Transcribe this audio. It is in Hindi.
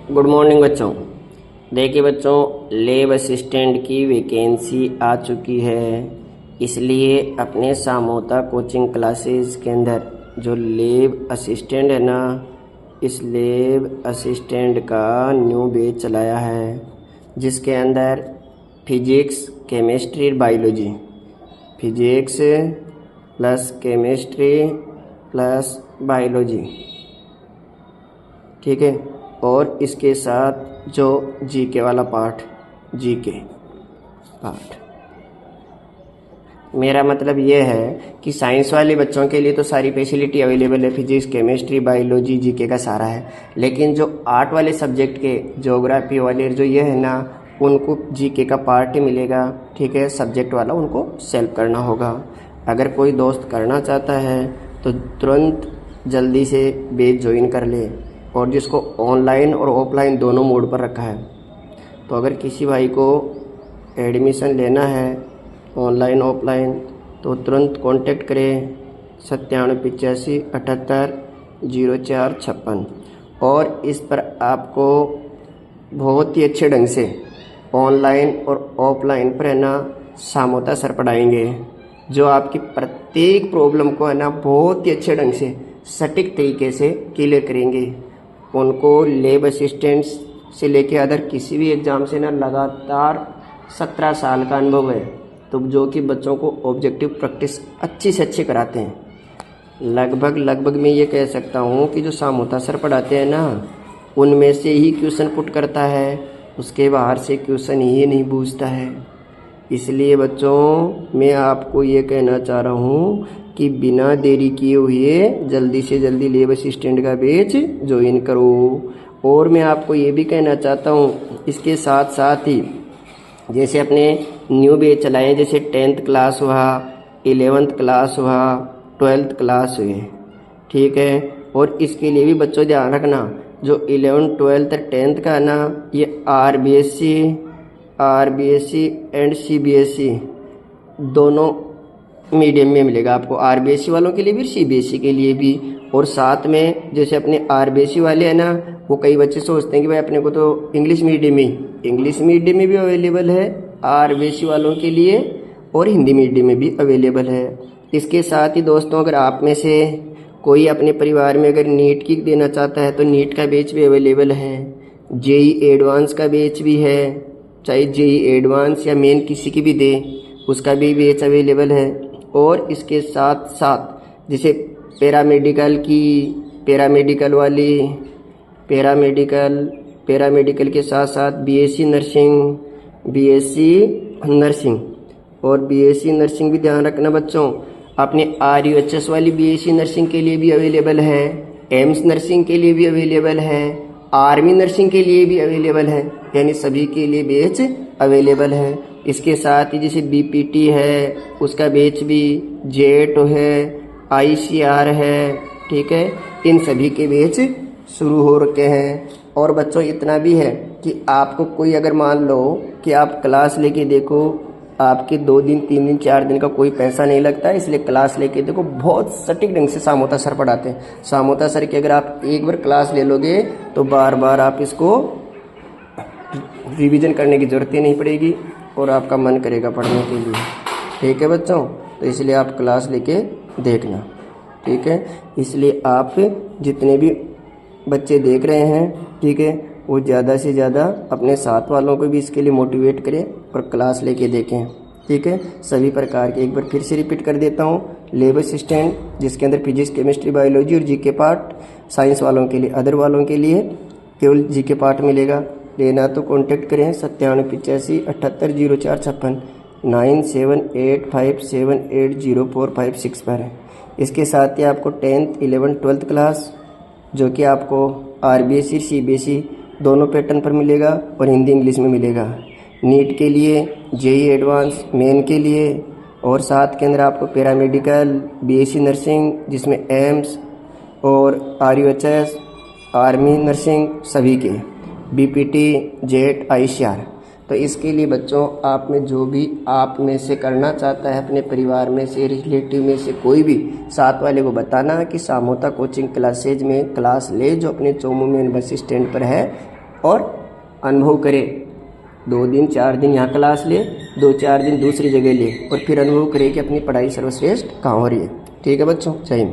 गुड मॉर्निंग बच्चों। देखिए बच्चों, लैब असिस्टेंट की वैकेंसी आ चुकी है, इसलिए अपने सामोता कोचिंग क्लासेस के अंदर जो लैब असिस्टेंट है ना, इस लैब असिस्टेंट का न्यू बैच चलाया है, जिसके अंदर physics, chemistry, biology, physics plus chemistry plus biology, ठीक है। और इसके साथ जो जीके वाला पार्ट, जीके पार्ट, मेरा मतलब ये है कि साइंस वाले बच्चों के लिए तो सारी फैसिलिटी अवेलेबल है, फिजिक्स, केमिस्ट्री, बायोलॉजी, जीके का सारा है। लेकिन जो आर्ट वाले सब्जेक्ट के, ज्योग्राफी वाले जो ये है ना, उनको जीके का पार्ट ही मिलेगा, ठीक है। सब्जेक्ट वाला उनको सेल्फ करना होगा। अगर कोई दोस्त करना चाहता है तो तुरंत जल्दी से बैच ज्वाइन कर ले, और जिसको ऑनलाइन और ऑफलाइन दोनों मोड पर रखा है, तो अगर किसी भाई को एडमिशन लेना है ऑनलाइन ऑफलाइन तो तुरंत कांटेक्ट करें 9785780456। और इस पर आपको बहुत ही अच्छे ढंग से ऑनलाइन और ऑफलाइन पर है ना सामोता सर पढ़ाएंगे, जो आपकी प्रत्येक प्रॉब्लम को है ना बहुत ही अच्छे ढंग से सटीक तरीके से क्लियर करेंगे। उनको लैब असिस्टेंट्स से लेके अदर किसी भी एग्ज़ाम से ना लगातार 17 साल का अनुभव है, तो जो कि बच्चों को ऑब्जेक्टिव प्रैक्टिस अच्छी से अच्छी कराते हैं। लगभग मैं ये कह सकता हूँ कि जो सामोता सर पढ़ाते हैं ना, उनमें से ही क्वेश्चन पुट करता है, उसके बाहर से क्वेश्चन ही नहीं पूछता है। इसलिए बच्चों, मैं आपको ये कहना चाह रहा हूँ कि बिना देरी किए हुए जल्दी से जल्दी लैब असिस्टेंट का बैच ज्वाइन करो। और मैं आपको ये भी कहना चाहता हूँ, इसके साथ साथ ही जैसे अपने न्यू बैच चलाए, जैसे 10th क्लास हुआ, 11th क्लास हुआ, 12th क्लास हुए, ठीक है। और इसके लिए भी बच्चों ध्यान रखना, जो 11th 12th 10th का है ना, ये आरबीएससी एंड सीबीएसई दोनों मीडियम में मिलेगा आपको, आरबीएससी वालों के लिए भी, सीबीएसई के लिए भी। और साथ में जैसे अपने आरबीएससी वाले हैं ना, वो कई बच्चे सोचते हैं कि भाई अपने को तो इंग्लिश मीडियम में भी अवेलेबल है आरबीएससी वालों के लिए, और हिंदी मीडियम में भी अवेलेबल है। इसके साथ ही दोस्तों, अगर आप में से कोई अपने परिवार में अगर नीट की देना चाहता है तो नीट का बैच भी अवेलेबल है, जेई एडवांस का बैच भी है, चाहे जेई एडवांस या मेन किसी की भी दे, उसका भी बैच अवेलेबल है। और इसके साथ साथ जैसे पैरामेडिकल के साथ साथ बीएससी नर्सिंग और बीएससी नर्सिंग भी ध्यान रखना बच्चों। अपने आरयूएचएस वाली बीएससी नर्सिंग के लिए भी अवेलेबल है, एम्स नर्सिंग के लिए भी अवेलेबल है, आर्मी नर्सिंग के लिए भी अवेलेबल है, यानी सभी के लिए बैच अवेलेबल है। इसके साथ ही जैसे बीपीटी है, उसका बैच भी, जेट है, आईसीआर है, ठीक है, इन सभी के बैच शुरू हो रखे हैं। और बच्चों इतना भी है कि आपको कोई अगर मान लो कि आप क्लास लेके देखो, आपके 2 दिन 3 दिन 4 दिन का कोई पैसा नहीं लगता है, इसलिए क्लास लेके देखो, बहुत सटीक ढंग से सामोता सर पढ़ाते हैं। सामोता सर की अगर आप एक बार क्लास ले लोगे तो बार बार आप इसको रिवीजन करने की ज़रूरत ही नहीं पड़ेगी, और आपका मन करेगा पढ़ने के लिए, ठीक है बच्चों। तो इसलिए आप क्लास लेके देखना, ठीक है। इसलिए आप जितने भी बच्चे देख रहे हैं, ठीक है, वो ज़्यादा से ज़्यादा अपने साथ वालों को भी इसके लिए मोटिवेट करें और क्लास लेके देखें, ठीक है। सभी प्रकार के, एक बार फिर से रिपीट कर देता हूँ, लैब असिस्टेंट जिसके अंदर फिजिक्स, केमिस्ट्री, बायोलॉजी और जीके पार्ट, साइंस वालों के लिए, अदर वालों के लिए केवल जीके पार्ट मिलेगा। लेना तो कांटेक्ट करें 9785780456 9785780456 पर। इसके साथ ही आपको 10th 11th 12th क्लास, जो कि आपको आरबीएससी सीबीएसई दोनों पैटर्न पर मिलेगा और हिंदी इंग्लिश में मिलेगा। नीट के लिए, जेई एडवांस, मेन के लिए, और साथ के अंदर आपको पैरामेडिकल, बीएससी नर्सिंग जिसमें एम्स और आरयूएचएस, आर्मी नर्सिंग सभी के, बीपीटी, जेट, आईसीआर। तो इसके लिए बच्चों, आप में जो भी आप में से करना चाहता है, अपने परिवार में से, रिलेटिव में से कोई भी साथ वाले को बताना कि सामोता कोचिंग क्लासेज में क्लास ले, जो अपने चोमू मेन बस स्टैंड पर है, और अनुभव करे। 2 दिन 4 दिन यहाँ क्लास ले, 2-4 दिन दूसरी जगह ले और फिर अनुभव करे कि अपनी पढ़ाई सर्वश्रेष्ठ कहाँ हो रही है। ठीक है बच्चों, जय हिंद।